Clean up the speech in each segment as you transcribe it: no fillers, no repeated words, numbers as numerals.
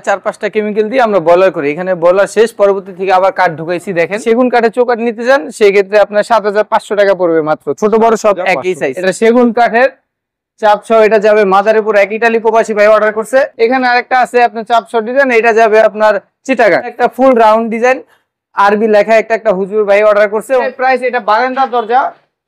4-5টা chemical দিয়ে আমরা boiler করি। এখানে বয়লার শেষ, পরবর্তী থেকে আবার কাঠ ঢুকাইছি। দেখেন সেগুন কাঠের চৌকাঠ নিতে চান সেই ক্ষেত্রে আপনার 7500 টাকা পড়বে মাত্র। ছোট বড় সব একই সাইজ। এটা সেগুন কাঠের চাপ সহ, এটা যাবে মাদারীপুর। এক ইটালি প্রবাসী ভাই অর্ডার করছে। এখানে আরেকটা আছে আপনার চাপ সহ ডিজাইন, এটা যাবে আপনার চিটাগাং। একটা ফুল রাউন্ড ডিজাইন আরবি লেখা একটা হুজুর ভাই অর্ডার করছে। প্রাইস এটা বারান্দা দরজা,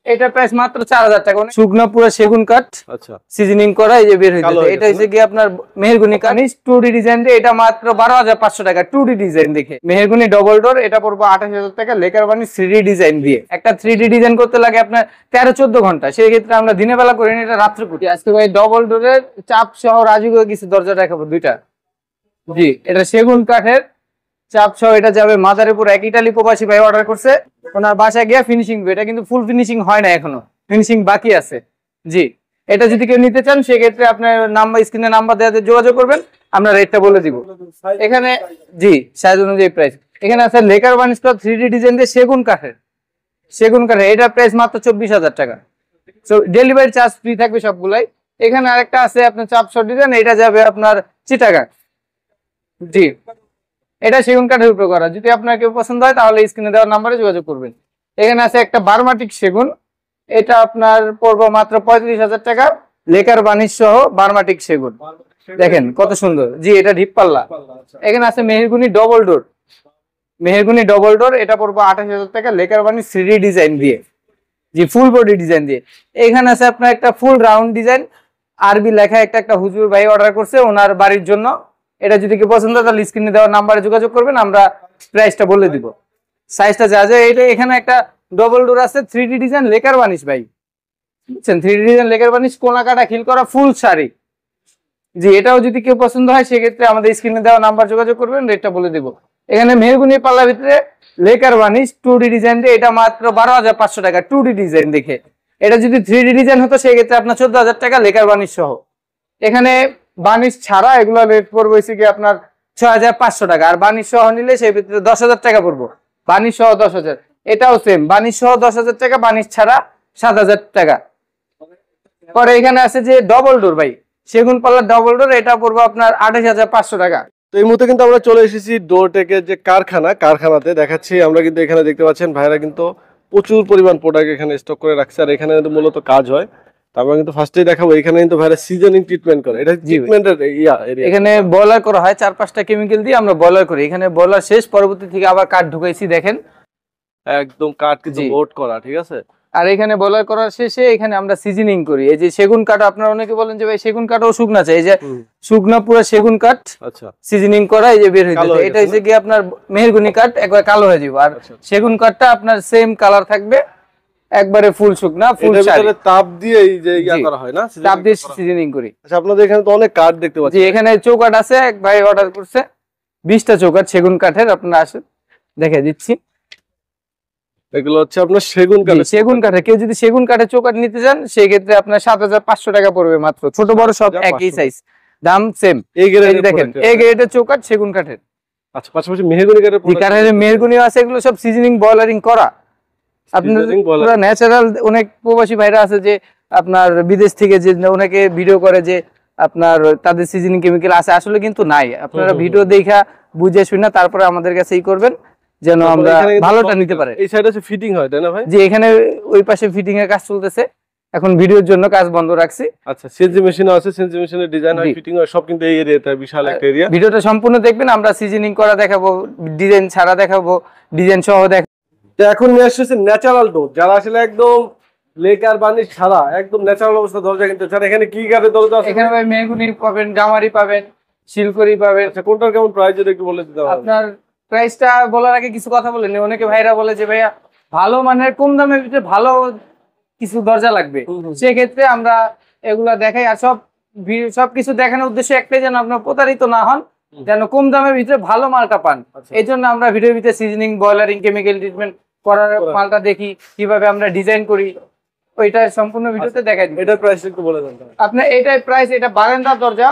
এটা প্রাইস মাত্র 4000 টাকা। শুকনা পুরো সেগুন কাঠ, আচ্ছা সিজনিং করা, এই যে বের হইছে। এটা হইছে কি আপনার মেহগনি কানিস 2D ডিজাইন দিয়ে, এটা মাত্র 12500 টাকা 2D ডিজাইন দেখে। মেহগনি ডবল ডোর, এটা পড়বে 28000 টাকা। লেকার বানি 3D ডিজাইন দিয়ে। একটা 3D ডিজাইন করতে লাগে আপনার 13-14 ঘন্টা, সেই ক্ষেত্রে আমরা দিনের বেলা করি না, এটা রাত্রে করি। আজকে ভাই ডবল ডোরের চাপ সহ রাজুকে কিছু দরজা দেখাবো দুইটা। জি, এটা সেগুন কাঠের চাপ সহ, এটা যাবে মাদারীপুর। এক ইটালি প্রবাসী ভাই অর্ডার করছে, ওনার বাসায় গিয়ে ফিনিশিং। এটা কিন্তু ফুল ফিনিশিং হয় না, এখনো ফিনিশিং বাকি আছে। জি, এটা যদি কেউ নিতে চান সেক্ষেত্রে আপনার নাম্বার, স্ক্রিনে নাম্বার দেওয়াতে যোগাযোগ করবেন, আমরা রেটটা বলে দিব। এখানে জি সাইজ অনুযায়ী প্রাইস। এখানে আছে লেকার বানিশ 3D ডিজাইন দিয়ে সেগুন কাঠের, এটা প্রাইস মাত্র 24000 টাকা। ডেলিভারি চার্জ ফ্রি থাকবে সবগুলাই। এখানে আরেকটা আছে আপনার চাপ সহ ডিজাইন, এটা যাবে আপনার চিটাগাং। জি, এটা সেগুন কাঠের উপরে করা। যদি আপনার কেউ পছন্দ হয় তাহলে স্ক্রিনে দেওয়ার নাম্বারে যোগাযোগ করবেন। এখানে আছে একটা বার্মাটিক সেগুন, এটা আপনার পড়বে মাত্র 35000 টাকা। লেকার বানিশ সহ বার্মাটিক সেগুন, দেখেন কত সুন্দর। জি, এটা ঢিপ পাল্লা। এখানে আছে মেহগনি ডবল ডোর, এটা পড়বে 28000 টাকা। লেকার বানিশ 3D ডিজাইন দিয়ে, জি ফুল বডি ডিজাইন দিয়ে। এখানে আছে আপনার একটা ফুল রাউন্ড ডিজাইন আরবি লেখা একটা হুজুর ভাই অর্ডার করছে ওনার বাড়ির জন্য। এটা যদি কেউ পছন্দ হয় তাহলে স্ক্রিনে দেওয়ার নাম্বারে যোগাযোগ করবেন, আমরা প্রাইসটা বলে দিব, সাইজটা যা যা। এটা এখানে একটা ডবল ডোর আছে 3D ডিজাইন লেকার বানিশ ভাই, বুঝছেন? 3D ডিজাইন লেকার বানিশ, কোনা কাটা খিল করা ফুল শাড়ি। জি, এটাও যদি কেউ পছন্দ হয় সেক্ষেত্রে আমাদের স্ক্রিনে দেওয়া নাম্বার যোগাযোগ করবেন, রেটটা বলে দিব। এখানে মেহগুনি পাল্লার ভিতরে লেকার বানিশ 2D ডিজাইন দিয়ে, এটা মাত্র 12500 টাকা 2D ডিজাইন দেখে। এটা যদি 3D ডিজাইন হতো সেক্ষেত্রে আপনার 14000 টাকা লেকার বানিশ সহ। এখানে বানিশ ছাড়া এগুলো রেট পড়বে হচ্ছে কি আপনার 6500 টাকা, আর বানিশ সহ নিলে সেই ভিতরে 10000 টাকা পড়বো। বানিশ সহ 10000, এটাও সেম, বানিশ সহ 10000 টাকা, বানিশ ছাড়া 7000 টাকা। পরে এখানে আছে যে ডবল ডোর ভাই, সেগুন পাল্লার ডবল ডোর, এটা পড়বো আপনার 28500 টাকা। তো এই মুহূর্তে কিন্তু আমরা চলে এসেছি ডোরটেকের যে কারখানাতে দেখাচ্ছি। আমরা কিন্তু এখানে দেখতে পাচ্ছেন ভাইরা কিন্তু প্রচুর পরিমাণ প্রোডাক্ট এখানে স্টক করে রাখছে, আর এখানে মূলত কাজ হয়। আমরা কিন্তু ফার্স্টেই দেখাবো, এখানে কিন্তু ভাইরা সিজনিং ট্রিটমেন্ট করে। এটা ট্রিটমেন্টের এখানে বয়লার করা হয় 4-5টা কেমিক্যাল দিয়ে আমরা বয়লার করি। এখানে বয়লার শেষ, পরবর্তী থেকে আবার কাঠ ঢুকাইছি। দেখেন একদম কাঠ কিন্তু লোড করা, ঠিক আছে। আর এখানে বয়লার করার শেষে এখানে আমরা সিজনিং করি। এই যে সেগুন কাঠ, আপনারা অনেকে বলেন যে ভাই সেগুন কাঠও শুকনা চাই, এই যে শুকনা পুরো সেগুন কাঠ, আচ্ছা সিজনিং করা, এই যে বের হইছে। এটা হচ্ছে কি আপনার মেহগনি কাঠ একবার কালো হয়ে যাবে, আর সেগুন কাঠটা আপনার সেম কালার থাকবে, একবারে ফুল শুকনা ফুল শাড়ি। ভিতরে তাপ দিয়ে এই যে ইয়া করা হয় না, তাপ দিয়ে সিজনিং করি। আচ্ছা, আপনাদের এখানে তো অনেক কাঠ দেখতে পাচ্ছি। জি, এখানে চৌকাঠ আছে, এক ভাই অর্ডার করছে 20টা চৌকাঠ সেগুন কাঠের। আপনারা আসেন দেখে দিচ্ছি। এগুলো হচ্ছে আপনার সেগুন কাঠের। কেউ যদি সেগুন কাঠের চৌকাঠ নিতে চান সেই ক্ষেত্রে আপনার 7500 টাকা পড়বে মাত্র। ছোট বড় সব একই সাইজ, দাম সেম। এই দেখেন এই গ্রেডের চৌকাঠ সেগুন কাঠের। আচ্ছা, পাশাপাশি মেহগনি কাঠের মেহগনিও আছে, এগুলো সব সিজনিং বয়লারিং করা। আপনার পুরো ন্যাচারাল। অনেক প্রবাসী ভাইরা আছে যে আপনার বিদেশ থেকে যে অনেকে ভিডিও করে যে আপনার তাদের সিজনিং কেমিক্যাল আছে, আসলে কিন্তু নাই। আপনারা ভিডিও দেখা বুঝে শুনে তারপরে আমাদের কাছে করবেন, যেন আমরা ভালোটা নিতে পারে। এই সাইডে আছে ফিটিং হয়, তাই না ভাই? জি, এখানে ওই পাশে ফিটিং এর কাজ চলতেছে, এখন ভিডিওর জন্য কাজ বন্ধ রাখছি। আচ্ছা, সিএনসি মেশিনও আছে, সিএনসি মেশিনের ডিজাইন হয়, ফিটিং হয়, সব কিন্তু এই এরিয়াতে বিশাল একটা এরিয়া। ভিডিওটা সম্পূর্ণ দেখবেন, আমরা সিজনিং করা দেখাবো, ডিজাইন ছাড়া দেখাবো, ডিজাইন সহ দেখাবো। তো এখন নিয়ে আসছে ন্যাচারাল ডোর, যারা আসলে একদম লেকার বানিশ ছাড়া একদম ন্যাচারাল অবস্থা দরজা কিনতে চান। এখানে কি কাঠের দরজা আছে? এখানে ভাই মেহগনি পাবেন, গামারি পাবেন, শিলকরি পাবেন। আচ্ছা, কোনটার কেমন প্রাইস যদি একটু বলে দিতে পারেন? আপনার প্রাইসটা বলার আগে কিছু কথা বলেন। অনেকে ভাইরা বলে যে ভাইয়া ভালো মানের কম দামের ভিতরে ভালো কিছু দরজা লাগবে, সেক্ষেত্রে আমরা এগুলা দেখাই। আর সবকিছু দেখানোর উদ্দেশ্য একটাই, যেন আপনার প্রতারিত না হন, যেন কম দামের ভিতরে ভালো মালটা পান। এই জন্য আমরা ভিডিওর ভিতরে সিজনিং, বয়লারিং, কেমিক্যাল ট্রিটমেন্ট করার মালটা দেখি, কিভাবে আমরা ডিজাইন করি, ওইটা সম্পূর্ণ ভিডিওতে দেখাই দিই। এটার প্রাইস একটু বলে দেন। আপনার এটাই প্রাইস, এটা বারান্দার দরজা,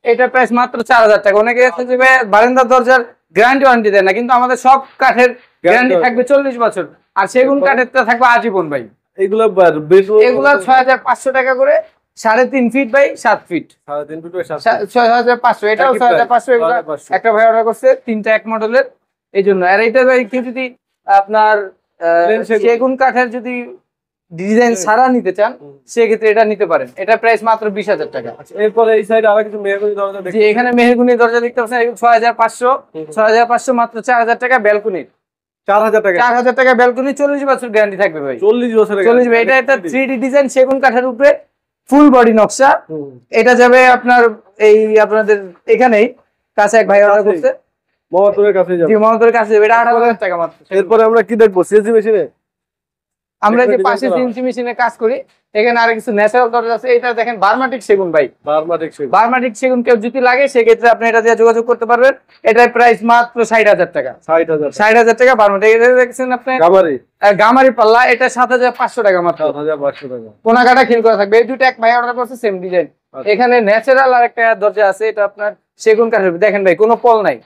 এটা প্রাইস মাত্র 4000 টাকা। অনেকে আছে যে বারান্দার দরজার গ্যারান্টি ওয়ারেন্টি দেয় না, কিন্তু আমাদের সব কাঠের গ্যারান্টি থাকবে 40 বছর, আর সেগুন কাঠেরটা থাকবে আজীবন ভাই। এগুলো 6500 টাকা করে 3.5 feet by 7 feet, 3.5 feet by 7 6500, এটাও 6500। এগুলো একটা ভাই অর্ডার করছে 3টা এক মডেলের, এই জন্য। আর এটা ভাই কেউ যদি আপনার সেগুন কাঠের যদি ডিজাইন ছাড়া নিতে চান, সেক্ষেত্রে এটা নিতে পারেন। এটা প্রাইস মাত্র 20,000 টাকা। এরপরে এই সাইডে আরো কিছু মেহগনি দরজা দেখি। এখানে মেহগনি দরজা দেখতে পাচ্ছেন 6500 মাত্র 4000 টাকা ব্যালকনি। 4000 টাকা, 4000 টাকা ব্যালকনি, 40 বছর গ্যারান্টি থাকবে ভাই। 40 বছরের 40। এটা একটা 3D ডিজাইন সেগুন কাঠের উপরে ফুল বডি নকশা। এটা যাবে আপনার এই আপনাদের এখানেই কাছে এক ভাই অর্ডার করছে, মোহাম্মদপুরের কাছে যাবে। জি, মোহাম্মদপুরের কাছে যাবে। এটা 18,000 টাকা মাত্র। এরপরে আমরা কি দেখবো? সিএনসি মেশিনে আমরা যে পাশে সিএনসি মেশিনে কাজ করি, এখানে আর কিছু ন্যাচারাল দরজা আছে। এটা দেখেন বার্মাটিক সেগুন ভাই, বার্মাটিক সেগুন কেউ যদি লাগে সেক্ষেত্রে আপনি এটা দিয়ে যোগাযোগ করতে পারবেন। এটার প্রাইস মাত্র 60,000 টাকা। 60,000 টাকা বার্মাটিক। এটা দেখছেন আপনি গামারি পাল্লা, এটা 7,500 টাকা মাত্র। 7,500 টাকা। কোনা কাটা খিল করা থাকবে। এই দুটো এক ভাই অর্ডার করছে সেম ডিজাইন। এখানে ন্যাচারাল আর একটা দরজা আছে, এটা আপনার সেগুন কাঠের। দেখেন ভাই কোনো পল নাই,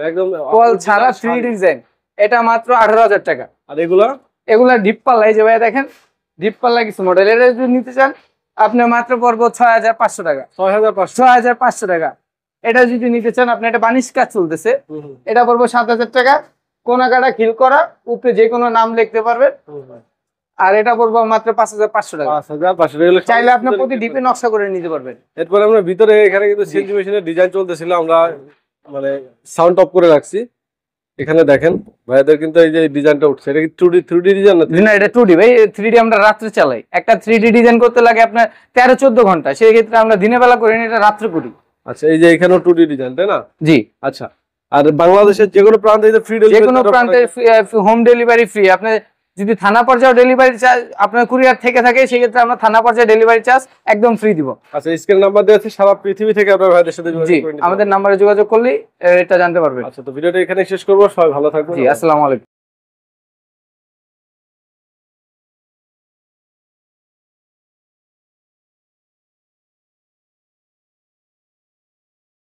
একদম পল ছাড়া 3D ডিজাইন। এটা মাত্র 18,000 টাকা। আর এগুলা ডিপ পাল্লা, এই যে ভাই দেখেন ডিপ পাল্লা কিছু মডেল। এটা যদি নিতে চান আপনি মাত্র পড়বো 6,500 টাকা। 6,500 টাকা। এটা যদি নিতে চান আপনি, এটা বানিশ কাজ চলতেছে, এটা পড়বো 7,000 টাকা। কোনা কাটা খিল করা, উপরে যে কোনো নাম লিখতে পারবেন। আর এটা পড়বো মাত্র 5,500 টাকা। 5,500 চাইলে আপনি প্রতি ডিপে নকশা করে নিতে পারবেন। এরপরে আমরা ভিতরে এখানে কিন্তু সিএনজি মেশিনের ডিজাইন চলতেছিল, আমরা মানে সাউন্ড অফ করে রাখছি। এখানে দেখেন ভাইদের কিন্তু এই যে ডিজাইনটা উঠছে, এটা কি 3D ডিজাইন না? এটা 2D ভাই। 3D আমরা রাত্রে চালাই। একটা 3D ডিজাইন করতে লাগে আপনার 13-14 ঘন্টা, সেই ক্ষেত্রে আমরা দিনের বেলা করি না, এটা রাত্রে করি। আচ্ছা, এই যে এখানেও 2D ডিজাইন, তাই না? জি। আচ্ছা, আর বাংলাদেশের যে কোনো প্রান্তে ফ্রি ডেলিভারি, যে কোনো প্রান্তে হোম ডেলিভারি ফ্রি। আপনি যদি থানা পর্যায়ে ডেলিভারি চার্জ আপনার কুরিয়ার থেকে থাকে, সেই ক্ষেত্রে আমরা থানা পর্যায়ে ডেলিভারি চার্জ একদম ফ্রি দিব। আচ্ছা, স্ক্রিন নাম্বার দেওয়া আছে, সারা পৃথিবী থেকে আপনারা ভাইদের সাথে যোগাযোগ করে নিতে পারবেন। আমাদের নম্বরে যোগাযোগ করলেই এটা জানতে পারবেন। আচ্ছা, তো ভিডিওটা এখানে শেষ করব। সবাই ভালো থাকবেন। জি, আসসালামু আলাইকুম।